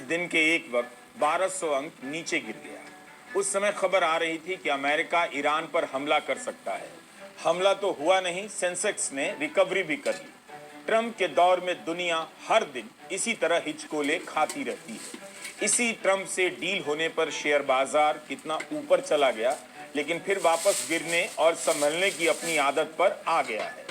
दिन के एक वक्त 1200 अंक नीचे गिर गया। उस समय खबर आ रही थी कि अमेरिका ईरान पर हमला कर सकता है। हमला तो हुआ नहीं, सेंसेक्स ने रिकवरी भी कर ली। ट्रंप के दौर में दुनिया हर दिन इसी तरह हिचकोले खाती रहती है। इसी ट्रंप से डील होने पर शेयर बाजार कितना ऊपर चला गया, लेकिन फिर वापस गिरने और संभलने की अपनी आदत पर आ गया है।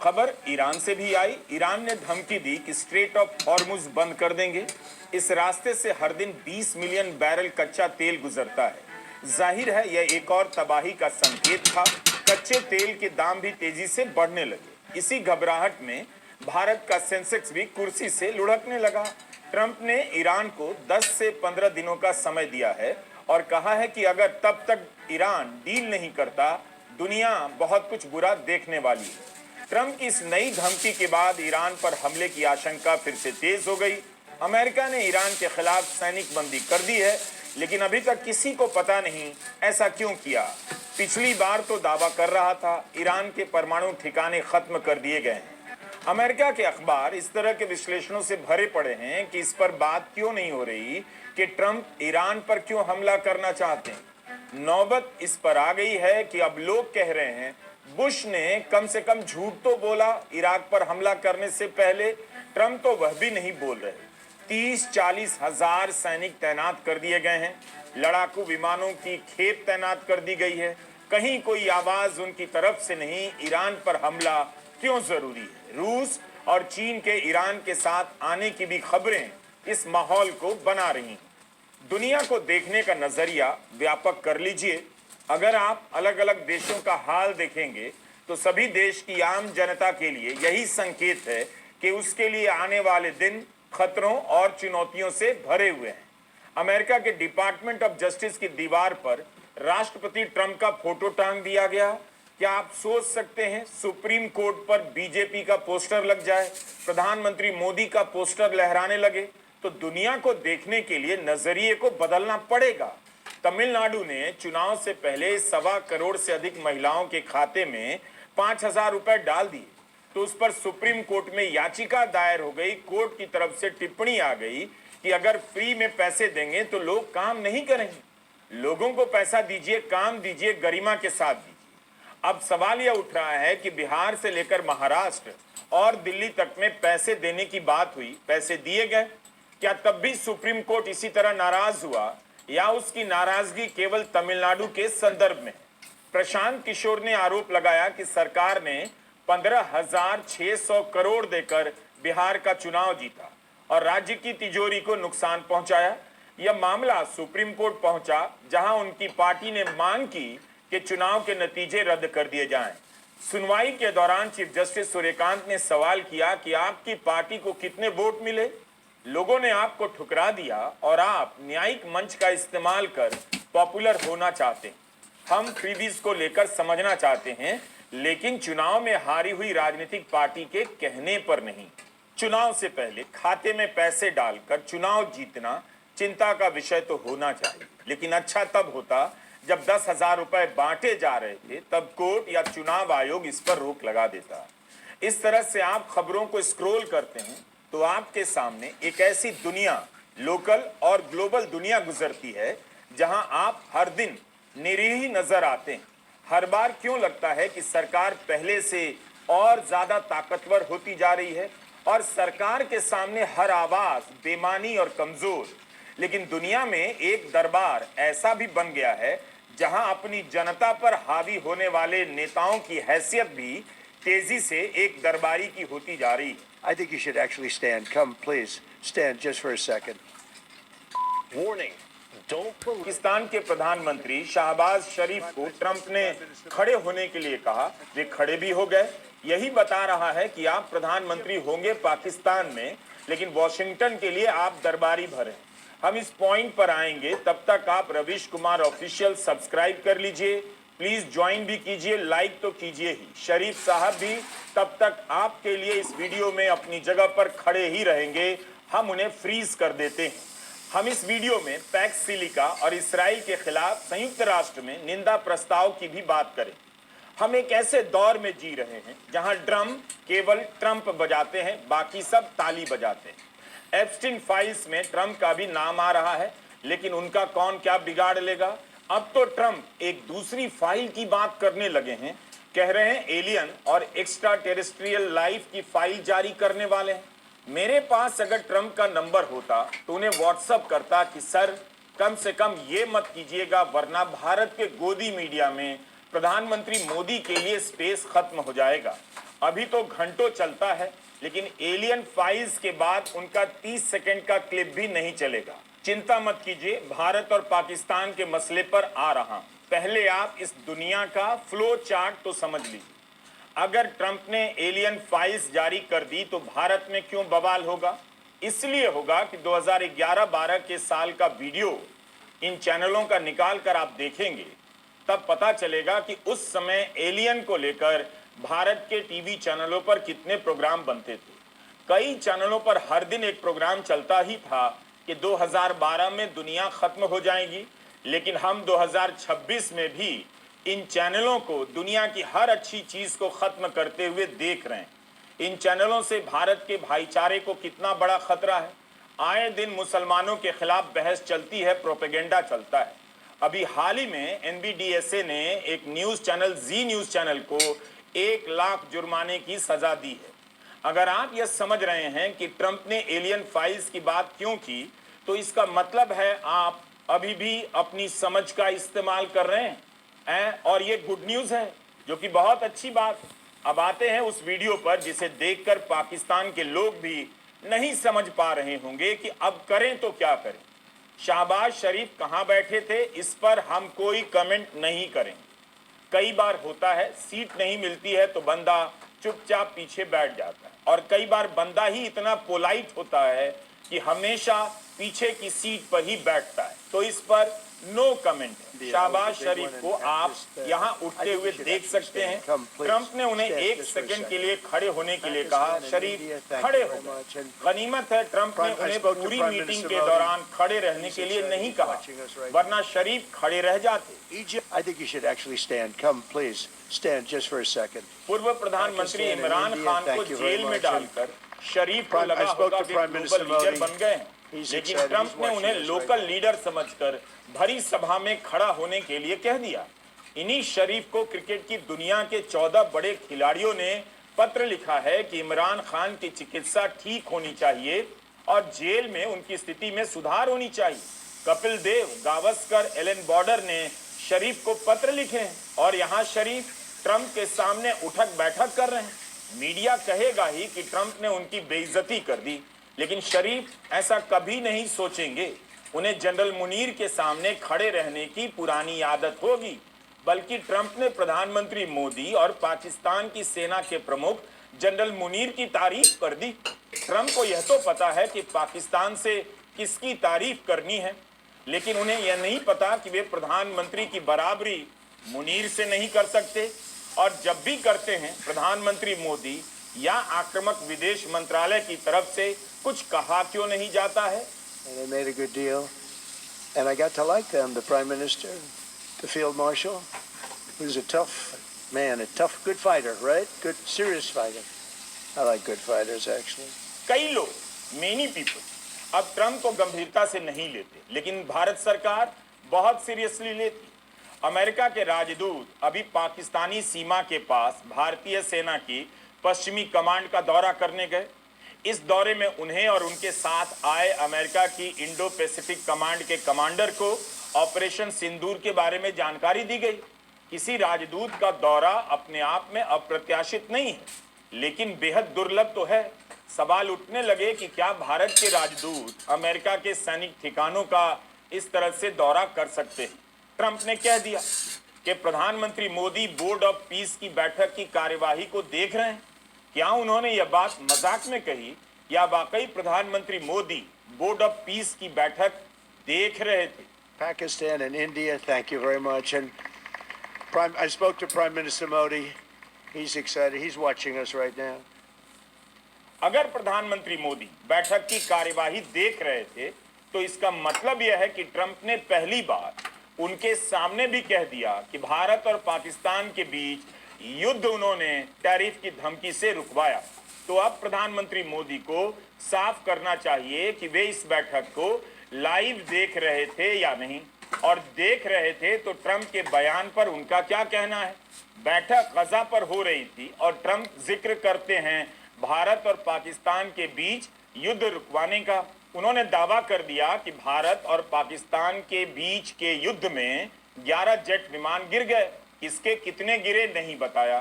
खबर ईरान से भी आई। ईरान ने धमकी दी कि स्ट्रेट ऑफ हॉर्मुज बंद कर देंगे। इस रास्ते से हर दिन 20 मिलियन बैरल कच्चा तेल गुजरता है। जाहिर है यह एक और तबाही का संकेत था। कच्चे तेल के दाम भी तेजी से बढ़ने लगे। इसी घबराहट में भारत का सेंसेक्स भी कुर्सी से लुढ़कने लगा। ट्रंप ने ईरान को 10 से 15 दिनों का समय दिया है और कहा है कि अगर तब तक ईरान डील नहीं करता, दुनिया बहुत कुछ बुरा देखने वाली है। ट्रंप की इस नई धमकी के बाद ईरान पर हमले की आशंका फिर से तेज हो गई। अमेरिका ने ईरान के खिलाफ सैनिक बंदी कर दी है, लेकिन अभी तक किसी को पता नहीं ऐसा क्यों किया। पिछली बार तो दावा कर रहा था ईरान के परमाणु ठिकाने खत्म कर दिए गए हैं। अमेरिका के अखबार इस तरह के विश्लेषणों से भरे पड़े हैं कि इस पर बात क्यों नहीं हो रही कि ट्रंप ईरान पर क्यों हमला करना चाहते हैं। नौबत इस पर आ गई है कि अब लोग कह रहे हैं बुश ने कम से कम झूठ तो बोला। इराक पर हमला करने से पहले ट्रंप तो वह भी नहीं बोल रहे। 30-40 हजार सैनिक तैनात कर दिए गए हैं। लड़ाकू विमानों की खेप तैनात कर दी गई है। कहीं कोई आवाज उनकी तरफ से नहीं। ईरान पर हमला क्यों जरूरी है? रूस और चीन के ईरान के साथ आने की भी खबरें इस माहौल को बना रही हैं। दुनिया को देखने का नजरिया व्यापक कर लीजिए। अगर आप अलग अलग देशों का हाल देखेंगे तो सभी देश की आम जनता के लिए यही संकेत है कि उसके लिए आने वाले दिन खतरों और चुनौतियों से भरे हुए हैं। अमेरिका के डिपार्टमेंट ऑफ जस्टिस की दीवार पर राष्ट्रपति ट्रंप का फोटो टांग दिया गया। क्या आप सोच सकते हैं सुप्रीम कोर्ट पर बीजेपी का पोस्टर लग जाए, प्रधानमंत्री मोदी का पोस्टर लहराने लगे? तो दुनिया को देखने के लिए नजरिए को बदलना पड़ेगा। तमिलनाडु ने चुनाव से पहले 1.25 करोड़ से अधिक महिलाओं के खाते में 5,000 रुपए डाल दिए, तो उस पर सुप्रीम कोर्ट में याचिका दायर हो गई। कोर्ट की तरफ से टिप्पणी आ गई कि अगर फ्री में पैसे देंगे तो लोग काम नहीं करेंगे। लोगों को पैसा दीजिए, काम दीजिए, गरिमा के साथ दीजिए। अब सवाल यह उठ रहा है कि बिहार से लेकर महाराष्ट्र और दिल्ली तक में पैसे देने की बात हुई, पैसे दिए गए। क्या तब भी सुप्रीम कोर्ट इसी तरह नाराज हुआ, या उसकी नाराजगी केवल तमिलनाडु के संदर्भ में? प्रशांत किशोर ने आरोप लगाया कि सरकार ने 15,600 करोड़ देकर बिहार का चुनाव जीता और राज्य की तिजोरी को नुकसान पहुंचाया। यह मामला सुप्रीम कोर्ट पहुंचा, जहां उनकी पार्टी ने मांग की कि चुनाव के नतीजे रद्द कर दिए जाएं। सुनवाई के दौरान चीफ जस्टिस सूर्यकांत ने सवाल किया कि आपकी पार्टी को कितने वोट मिले? लोगों ने आपको ठुकरा दिया और आप न्यायिक मंच का इस्तेमाल कर पॉपुलर होना चाहते हैं। हम फ्रीबीज को लेकर समझना चाहते हैं, लेकिन चुनाव में हारी हुई राजनीतिक पार्टी के कहने पर नहीं। चुनाव से पहले खाते में पैसे डालकर चुनाव जीतना चिंता का विषय तो होना चाहिए, लेकिन अच्छा तब होता जब 10,000 रुपए बांटे जा रहे थे, तब कोर्ट या चुनाव आयोग इस पर रोक लगा देता। इस तरह से आप खबरों को स्क्रॉल करते हैं तो आपके सामने एक ऐसी दुनिया, लोकल और ग्लोबल दुनिया गुजरती है जहां आप हर दिन निरीह नजर आते हैं। हर बार क्यों लगता है कि सरकार पहले से और ज्यादा ताकतवर होती जा रही है और सरकार के सामने हर आवाज बेमानी और कमजोर। लेकिन दुनिया में एक दरबार ऐसा भी बन गया है जहां अपनी जनता पर हावी होने वाले नेताओं की हैसियत भी तेजी से एक दरबारी की होती जा रही है। I think you should actually stand. Come, please, stand just for a second. Warning, don't believe. Pakistan के प्रधानमंत्री शाहबाज शरीफ को ट्रंप ने खड़े होने के लिए कहा, वे खड़े भी हो गए। यही बता रहा है कि आप प्रधानमंत्री होंगे पाकिस्तान में, लेकिन वॉशिंगटन के लिए आप दरबारी भरे। हम इस पॉइंट पर आएंगे, तब तक आप रवीश कुमार ऑफिशियल सब्सक्राइब कर लीजिए, प्लीज ज्वाइन भी कीजिए, लाइक तो कीजिए ही। शरीफ साहब भी तब तक आपके लिए इस वीडियो में अपनी जगह पर खड़े ही रहेंगे। हम उन्हें फ्रीज कर देते हैं। हम इस वीडियो में पैक्स सिलिका और इसराइल के खिलाफ संयुक्त राष्ट्र में निंदा प्रस्ताव की भी बात करें। हम एक ऐसे दौर में जी रहे हैं जहां ड्रम केवल ट्रंप बजाते हैं, बाकी सब ताली बजाते हैं। एप्स्टीन फाइल्स में ट्रंप का भी नाम आ रहा है, लेकिन उनका कौन क्या बिगाड़ लेगा। अब तो ट्रंप एक दूसरी फाइल की बात करने लगे हैं, कह रहे हैं एलियन और एक्स्ट्रा टेरेस्ट्रियल लाइफ की फाइल जारी करने वाले हैं। मेरे पास अगर ट्रंप का नंबर होता तो उन्हें व्हाट्सएप करता कि सर कम से कम ये मत कीजिएगा, वरना भारत के गोदी मीडिया में प्रधानमंत्री मोदी के लिए स्पेस खत्म हो जाएगा। अभी तो घंटों चलता है, लेकिन एलियन फाइल्स के बाद उनका 30 सेकंड का क्लिप भी नहीं चलेगा। चिंता मत कीजिए, भारत और पाकिस्तान के मसले पर आ रहा हूं। पहले आप इस दुनिया का फ्लो चार्ट तो समझ लीजिए। अगर ट्रंप ने एलियन फाइल्स जारी कर दी तो भारत में क्यों बवाल होगा? इसलिए होगा कि 2011-12 के साल का वीडियो इन चैनलों का निकाल कर आप देखेंगे, तब पता चलेगा कि उस समय एलियन को लेकर भारत के टीवी चैनलों पर कितने प्रोग्राम बनते थे। कई चैनलों पर हर दिन एक प्रोग्राम चलता ही था कि 2012 में दुनिया खत्म हो जाएगी, लेकिन हम 2026 में भी इन चैनलों को दुनिया की हर अच्छी चीज को खत्म करते हुए देख रहे हैं। इन चैनलों से भारत के भाईचारे को कितना बड़ा खतरा है। आए दिन मुसलमानों के खिलाफ बहस चलती है, प्रोपेगेंडा चलता है। अभी हाल ही में एनबीडीएसए ने एक न्यूज चैनल जी न्यूज चैनल को 1 लाख जुर्माने की सजा दी है। अगर आप यह समझ रहे हैं कि ट्रंप ने एलियन फाइल्स की बात क्यों की, तो इसका मतलब है आप अभी भी अपनी समझ का इस्तेमाल कर रहे हैं। और ये गुड न्यूज है, जो कि बहुत अच्छी बात है। अब आते हैं उस वीडियो पर जिसे देखकर पाकिस्तान के लोग भी नहीं समझ पा रहे होंगे कि अब करें तो क्या करें। शहबाज शरीफ कहां बैठे थे, इस पर हम कोई कमेंट नहीं करें। कई बार होता है, सीट नहीं मिलती है तो बंदा चुपचाप पीछे बैठ जाता है, और कई बार बंदा ही इतना पोलाइट होता है कि हमेशा पीछे की सीट पर ही बैठता है। तो इस पर नो कमेंट है। शहबाज शरीफ को आप यहाँ उठते हुए देख सकते हैं। ट्रंप ने उन्हें 1 सेकंड के लिए खड़े होने के लिए कहा, शरीफ खड़े हो गए। गनीमत है ट्रंप ने उन्हें पूरी मीटिंग के दौरान खड़े रहने के लिए नहीं कहा, वरना शरीफ खड़े रह जाते। I think you should actually stand. Come, please, stand just for a second. पूर्व प्रधानमंत्री इमरान खान को जेल में डालकर शरीफ को लगा होगा कि ग्लोबल लीडर बन गए हैं, लेकिन ट्रंप ने उन्हें लोकल लीडर समझकर भरी सभा में खड़ा होने के लिए कह दिया। इन्हीं शरीफ को क्रिकेट की दुनिया के 14 बड़े खिलाड़ियों ने पत्र लिखा है कि इमरान खान की चिकित्सा ठीक होनी चाहिए और जेल में उनकी स्थिति में सुधार होनी चाहिए। कपिल देव, गावस्कर, एलन बॉर्डर ने शरीफ को पत्र लिखे हैं, और यहाँ शरीफ ट्रंप के सामने उठक बैठक कर रहे हैं। मीडिया कहेगा ही कि ट्रंप ने उनकी बेइज्जती कर दी, लेकिन शरीफ ऐसा कभी नहीं सोचेंगे। उन्हें जनरल मुनीर के सामने खड़े रहने की पुरानी आदत होगी। बल्कि ट्रंप ने प्रधानमंत्री मोदी और पाकिस्तान की सेना के प्रमुख जनरल मुनीर की तारीफ कर दी। ट्रंप को यह तो पता है कि पाकिस्तान से किसकी तारीफ करनी है, लेकिन उन्हें यह नहीं पता कि वे प्रधानमंत्री की बराबरी मुनीर से नहीं कर सकते। और जब भी करते हैं, प्रधानमंत्री मोदी या आक्रामक विदेश मंत्रालय की तरफ से कुछ कहा क्यों नहीं जाता है। And they made a good deal. And I got to like them, the Prime Minister, the Field Marshal, who's a tough man, a tough, good fighter, right? Good, serious fighter. I like good fighters, actually. कई लोग, many people, अब Trump को गंभीरता से नहीं लेते, लेकिन भारत सरकार बहुत सीरियसली लेती। अमेरिका के राजदूत अभी पाकिस्तानी सीमा के पास भारतीय सेना की पश्चिमी कमांड का दौरा करने गए। इस दौरे में उन्हें और उनके साथ आए अमेरिका की इंडो पैसिफिक कमांड के कमांडर को ऑपरेशन सिंदूर के बारे में जानकारी दी गई। किसी राजदूत का दौरा अपने आप में अप्रत्याशित नहीं है, लेकिन बेहद दुर्लभ तो है। सवाल उठने लगे कि क्या भारत के राजदूत अमेरिका के सैनिक ठिकानों का इस तरह से दौरा कर सकते हैं। ट्रंप ने कह दिया कि प्रधानमंत्री मोदी बोर्ड ऑफ पीस की बैठक की कार्यवाही को देख रहे हैं। क्या उन्होंने यह बात मजाक में कही या वाकई प्रधानमंत्री मोदी बोर्ड ऑफ पीस की बैठक देख रहे थे? Pakistan and India, thank you very much. And I spoke to Prime Minister Modi. He's excited. He's watching us right now. अगर प्रधानमंत्री मोदी बैठक की कार्यवाही देख रहे थे, तो इसका मतलब यह है कि ट्रंप ने पहली बार उनके सामने भी कह दिया कि भारत और पाकिस्तान के बीच युद्ध उन्होंने टैरिफ की धमकी से रुकवाया। तो अब प्रधानमंत्री मोदी को साफ करना चाहिए कि वे इस बैठक को लाइव देख रहे थे या नहीं, और देख रहे थे तो ट्रंप के बयान पर उनका क्या कहना है। बैठक गजा पर हो रही थी और ट्रंप जिक्र करते हैं भारत और पाकिस्तान के बीच युद्ध रुकवाने का। उन्होंने दावा कर दिया कि भारत और पाकिस्तान के बीच के युद्ध में 11 जेट विमान गिर गए। किसके कितने गिरे नहीं बताया।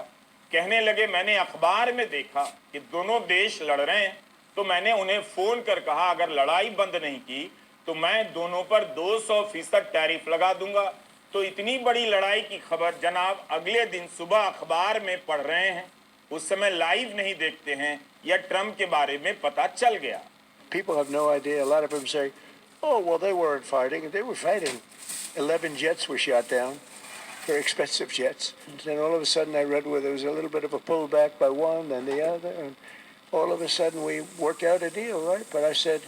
कहने लगे मैंने अखबार में देखा कि दोनों देश लड़ रहे हैं, तो मैंने उन्हें फोन कर कहा अगर लड़ाई बंद नहीं की तो मैं दोनों पर 200% टैरिफ लगा दूंगा। तो इतनी बड़ी लड़ाई की खबर जनाब अगले दिन सुबह अखबार में पढ़ रहे हैं, उस समय लाइव नहीं देखते हैं, या ट्रंप के बारे में पता चल गया। People have no idea. A lot of them say, oh, well, they weren't fighting. They were fighting. 11 jets were shot down. Very expensive jets. And then all of a sudden I read where there was a little bit of a pullback by one and the other. And all of a sudden we worked out a deal, right? But I said,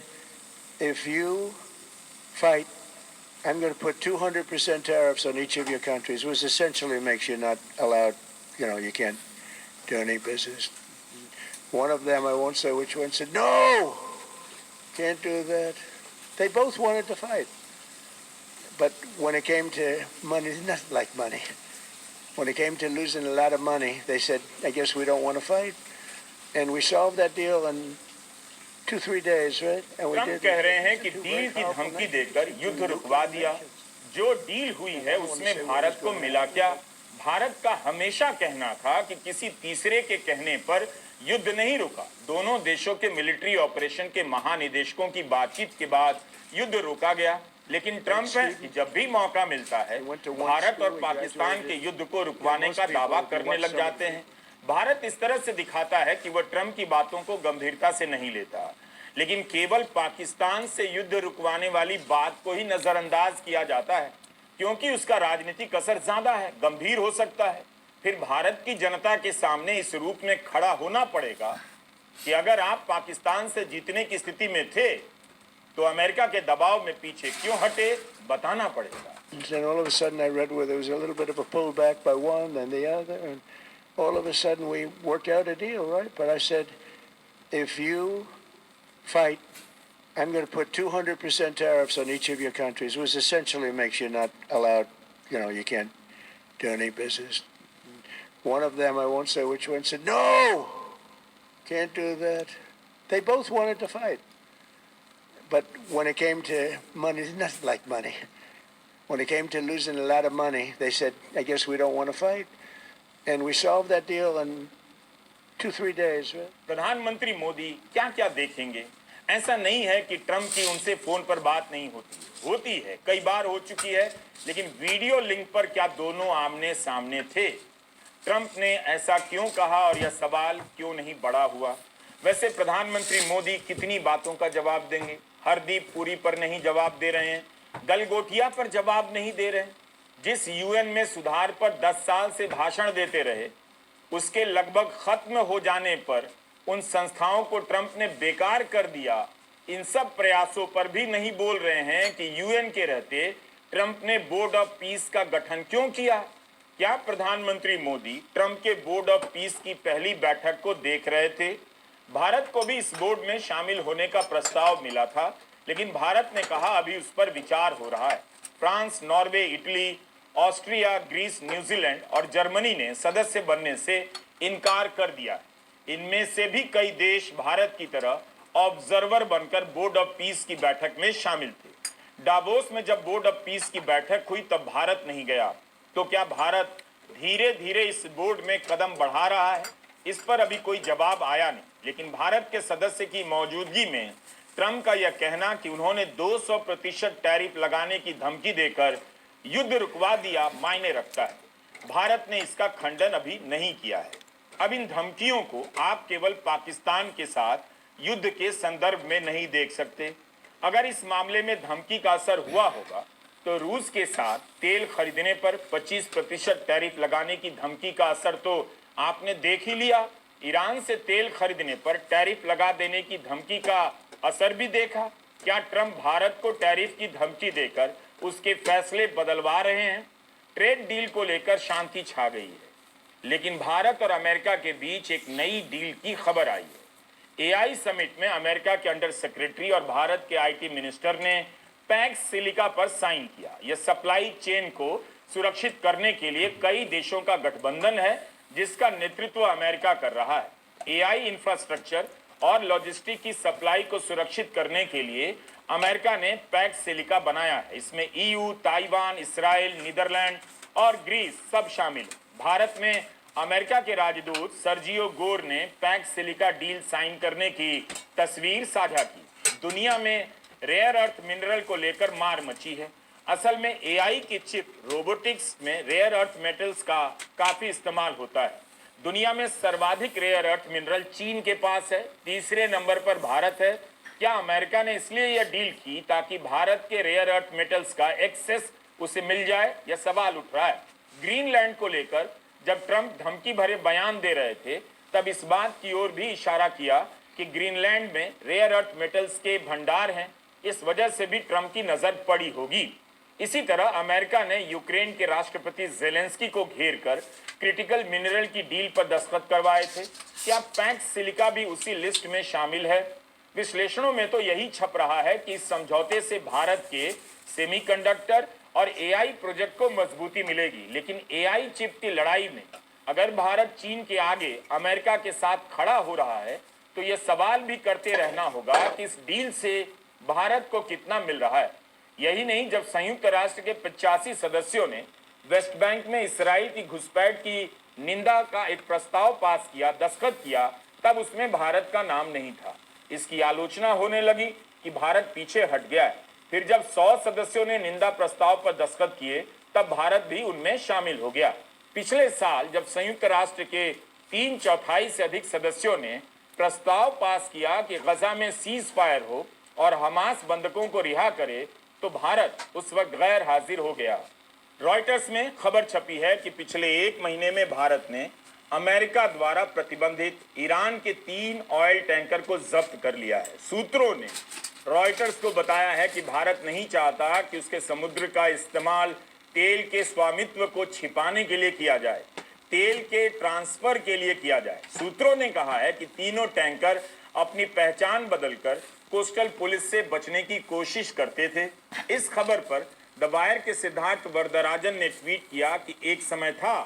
if you fight, I'm going to put 200% tariffs on each of your countries, which essentially makes you not allowed, you can't do any business. One of them, I won't say which one, said, no, can't do that. They both wanted to fight. But when it came to money, nothing like money. When it came to losing a lot of money, they said, I guess we don't want to fight. And we solved that deal in 2-3 days, right? And we Trump did. कह रहे हैं कि deal की धमकी देकर युद्ध रुकवा दिया। जो डील हुई है उसमें भारत को मिला क्या। भारत का हमेशा कहना था कि किसी तीसरे के कहने पर युद्ध नहीं रुका। दोनों देशों के मिलिट्री ऑपरेशन के महानिदेशकों की बातचीत के बाद युद्ध रोका गया। लेकिन ट्रंप है कि जब भी मौका मिलता है भारत और पाकिस्तान के युद्ध को रुकवाने का दावा करने लग जाते हैं। भारत इस तरह से दिखाता है कि वह ट्रंप की बातों को गंभीरता से नहीं लेता, लेकिन केवल पाकिस्तान से युद्ध रुकवाने वाली बात को ही नजरअंदाज किया जाता है, क्योंकि उसका राजनीतिक असर ज्यादा है, गंभीर हो सकता है। फिर भारत की जनता के सामने इस रूप में खड़ा होना पड़ेगा कि अगर आप पाकिस्तान से जीतने की स्थिति में थे तो अमेरिका के दबाव में पीछे क्यों हटे, बताना पड़ेगा। Then all of a sudden I read where there was a little bit of a pullback by one and the other. And all of a sudden we worked out a deal, right? But I said, if you fight, I'm going to put 200% tariffs on each of your countries, which essentially makes you not allowed, you can't do any business. One of them, I won't say which one, said, no, can't do that. They both wanted to fight. But when it came to money, nothing like money. When it came to losing a lot of money, they said, I guess we don't want to fight. And we solved that deal in 2-3 days, right? प्रधानमंत्री मोदी क्या क्या देखेंगे। ऐसा नहीं है कि Trump की उनसे फोन पर बात नहीं होती है, कई बार हो चुकी है, लेकिन वीडियो लिंक पर क्या दोनों आमने सामने थे। ट्रंप ने ऐसा क्यों कहा और यह सवाल क्यों नहीं बड़ा हुआ। वैसे प्रधानमंत्री मोदी कितनी बातों का जवाब देंगे। हरदीप पुरी पर नहीं जवाब दे रहे हैं, गलगोटिया पर जवाब नहीं दे रहे हैं। जिस यूएन में सुधार पर 10 साल से भाषण देते रहे, उसके लगभग खत्म हो जाने पर उन संस्थाओं को ट्रंप ने बेकार कर दिया। इन सब प्रयासों पर भी नहीं बोल रहे हैं कि यूएन के रहते ट्रंप ने बोर्ड ऑफ पीस का गठन क्यों किया। क्या प्रधानमंत्री मोदी ट्रंप के बोर्ड ऑफ पीस की पहली बैठक को देख रहे थे। भारत को भी इस बोर्ड में शामिल होने का प्रस्ताव मिला था, लेकिन भारत ने कहा अभी उस पर विचार हो रहा है। France, Norway, Italy, Austria, Greece, New Zealand और जर्मनी ने सदस्य बनने से इनकार कर दिया है। इनमें से भी कई देश भारत की तरह ऑब्जर्वर बनकर बोर्ड ऑफ पीस की बैठक में शामिल थे। डावोस में जब बोर्ड ऑफ पीस की बैठक हुई तब भारत नहीं गया। तो क्या भारत धीरे धीरे इस बोर्ड में कदम बढ़ा रहा है। इस पर अभी कोई जवाब आया नहीं, लेकिन भारत के सदस्य की मौजूदगी में ट्रंप का यह कहना कि उन्होंने 200% टैरिफ लगाने की धमकी देकर युद्ध रुकवा दिया मायने रखता है। भारत ने इसका खंडन अभी नहीं किया है। अब इन धमकियों को आप केवल पाकिस्तान के साथ युद्ध के संदर्भ में नहीं देख सकते। अगर इस मामले में धमकी का असर हुआ होगा तो रूस के साथ तेल खरीदने पर 25% टैरिफ लगाने की धमकी का असर तो आपने देख ही लिया। ईरान से तेल खरीदने पर टैरिफ लगा देने की धमकी का असर भी देखा। क्या ट्रंप भारत को टैरिफ की धमकी देकर उसके फैसले बदलवा रहे हैं। ट्रेड डील को लेकर शांति छा गई है, लेकिन भारत और अमेरिका के बीच एक नई डील की खबर आई है। एआई समिट में अमेरिका के अंडर सेक्रेटरी और भारत के आईटी मिनिस्टर ने पैक्स सिलिका पर साइन किया। यह सप्लाई चेन को सुरक्षित करने के लिए कई देशों का गठबंधन है, जिसका नेतृत्व अमेरिका कर रहा है। एआई इंफ्रास्ट्रक्चर और लॉजिस्टिक की सप्लाई को सुरक्षित करने के लिए अमेरिका ने पैक्स सिलिका बनाया है। इसमें ईयू, ताइवान, इसराइल, नीदरलैंड और ग्रीस सब शामिल है। भारत में अमेरिका के राजदूत सर्जियो गोर ने पैक्स सिलिका डील साइन करने की तस्वीर साझा की। दुनिया में रेयर अर्थ मिनरल को लेकर मार मची है। असल में एआई की चिप रोबोटिक्स में रेयर अर्थ मेटल्स का काफी इस्तेमाल होता है। दुनिया में सर्वाधिक रेयर अर्थ मिनरल चीन के पास है, तीसरे नंबर पर भारत है। क्या अमेरिका ने इसलिए यह डील की ताकि भारत के रेयर अर्थ मेटल्स का एक्सेस उसे मिल जाए? यह सवाल उठ रहा है। ग्रीनलैंड को लेकर जब ट्रंप धमकी भरे बयान दे रहे थे, तब इस बात की ओर भी इशारा किया कि ग्रीनलैंड में रेयर अर्थ मेटल्स के भंडार हैं। इस वजह से भी ट्रंप की नजर पड़ी होगी। इसी तरह अमेरिका ने यूक्रेन के राष्ट्रपति जेलेंस्की को घेरकर क्रिटिकल मिनरल की डील पर दस्तखत करवाए थे। क्या पैक्स सिलिका भी उसी लिस्ट में शामिल है? विश्लेषणों में तो यही छप रहा है कि इस समझौते से भारत के सेमीकंडक्टर और एआई प्रोजेक्ट को मजबूती मिलेगी। लेकिन एआई चिप की लड़ाई में अगर भारत चीन के आगे अमेरिका के साथ खड़ा हो रहा है, तो यह सवाल भी करते रहना होगा कि इस डील से भारत को कितना मिल रहा है। यही नहीं, जब संयुक्त राष्ट्र के 85 सदस्यों ने वेस्ट बैंक में इसराइल की घुसपैठ की निंदा का एक प्रस्ताव पास किया, दस्तखत किया, तब उसमें भारत का नाम नहीं था। इसकी आलोचना होने लगी कि भारत पीछे हट गया है। फिर जब 100 सदस्यों ने निंदा प्रस्ताव पर दस्तखत किए, तब भारत भी उनमें शामिल हो गया। पिछले साल जब संयुक्त राष्ट्र के 3/4 से अधिक सदस्यों ने प्रस्ताव पास किया कि गजा में सीज फायर हो और हमास बंधकों को रिहा करे, तो भारत उस वक्त गैर हाजिर हो गया। रॉयटर्स में खबर छपी है कि पिछले एक महीने में भारत ने अमेरिका द्वारा प्रतिबंधित ईरान के 3 ऑयल टैंकर को जब्त कर लिया है। सूत्रों ने रॉयटर्स को बताया है कि भारत नहीं चाहता कि उसके समुद्र का इस्तेमाल तेल के स्वामित्व को छिपाने के लिए किया जाए, तेल के ट्रांसफर के लिए किया जाए। सूत्रों ने कहा है कि तीनों टैंकर अपनी पहचान बदलकर कोस्टल पुलिस से बचने की कोशिश करते थे। इस खबर पर द वायर के सिद्धार्थ वरदराजन ने ट्वीट किया कि एक समय था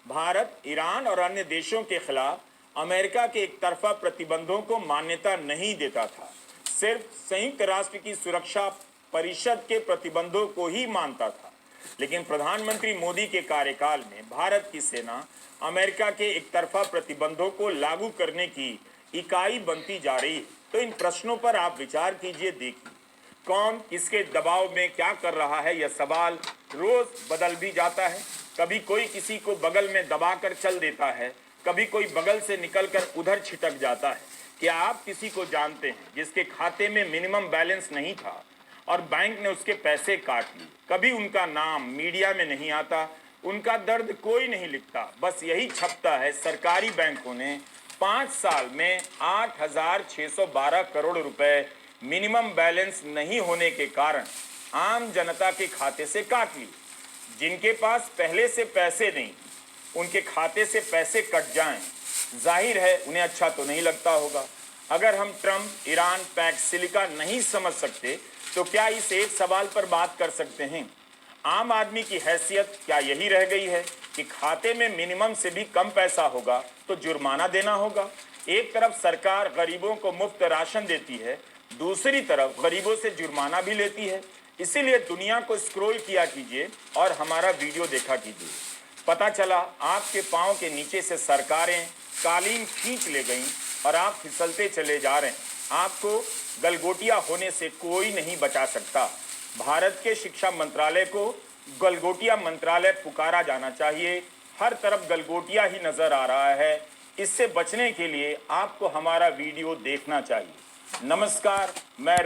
भारत ईरान और अन्य देशों के खिलाफ अमेरिका के एक तरफा प्रतिबंधों को मान्यता नहीं देता था, सिर्फ संयुक्त राष्ट्र की सुरक्षा परिषद के प्रतिबंधों को ही मानता था। लेकिन प्रधानमंत्री मोदी के कार्यकाल में भारत की सेना अमेरिका के एक तरफा प्रतिबंधों को लागू करने की इकाई बनती जा रही है। तो इन प्रश्नों पर आप विचार कीजिए, देखिए कौन किसके दबाव में क्या कर रहा है। यह सवाल रोज बदल भी जाता है। कभी कोई किसी को बगल में दबाकर चल देता है, कभी कोई बगल से निकलकर उधर छिटक जाता है। क्या आप किसी को जानते हैं जिसके खाते में मिनिमम बैलेंस नहीं था और बैंक ने उसके पैसे काट लिए? कभी उनका नाम मीडिया में नहीं आता, उनका दर्द कोई नहीं लिखता। बस यही छपता है सरकारी बैंकों ने 5 साल में 8,612 करोड़ रुपए मिनिमम बैलेंस नहीं होने के कारण आम जनता के खाते से काट लिए। जिनके पास पहले से पैसे नहीं, उनके खाते से पैसे कट जाएं, जाहिर है उन्हें अच्छा तो नहीं लगता होगा। अगर हम ट्रंप, ईरान, पैक्स सिलिका नहीं समझ सकते, तो क्या इस एक सवाल पर बात कर सकते हैं? आम आदमी की हैसियत क्या यही रह गई है कि खाते में मिनिमम से भी कम पैसा होगा तो जुर्माना देना होगा? एक तरफ सरकार गरीबों को मुफ्त राशन देती है, दूसरी तरफ गरीबों से जुर्माना भी लेती है। इसीलिए दुनिया को स्क्रॉल किया कीजिए और हमारा वीडियो देखा कीजिए। पता चला आपके पांव के नीचे से सरकारें कालीन खींच ले गईं और आप फिसलते चले जा रहे हैं। आपको गलगोटिया होने से कोई नहीं बचा सकता। भारत के शिक्षा मंत्रालय को गलगोटिया मंत्रालय पुकारा जाना चाहिए। हर तरफ गलगोटिया ही नजर आ रहा है। इससे बचने के लिए आपको हमारा वीडियो देखना चाहिए। नमस्कार, मैं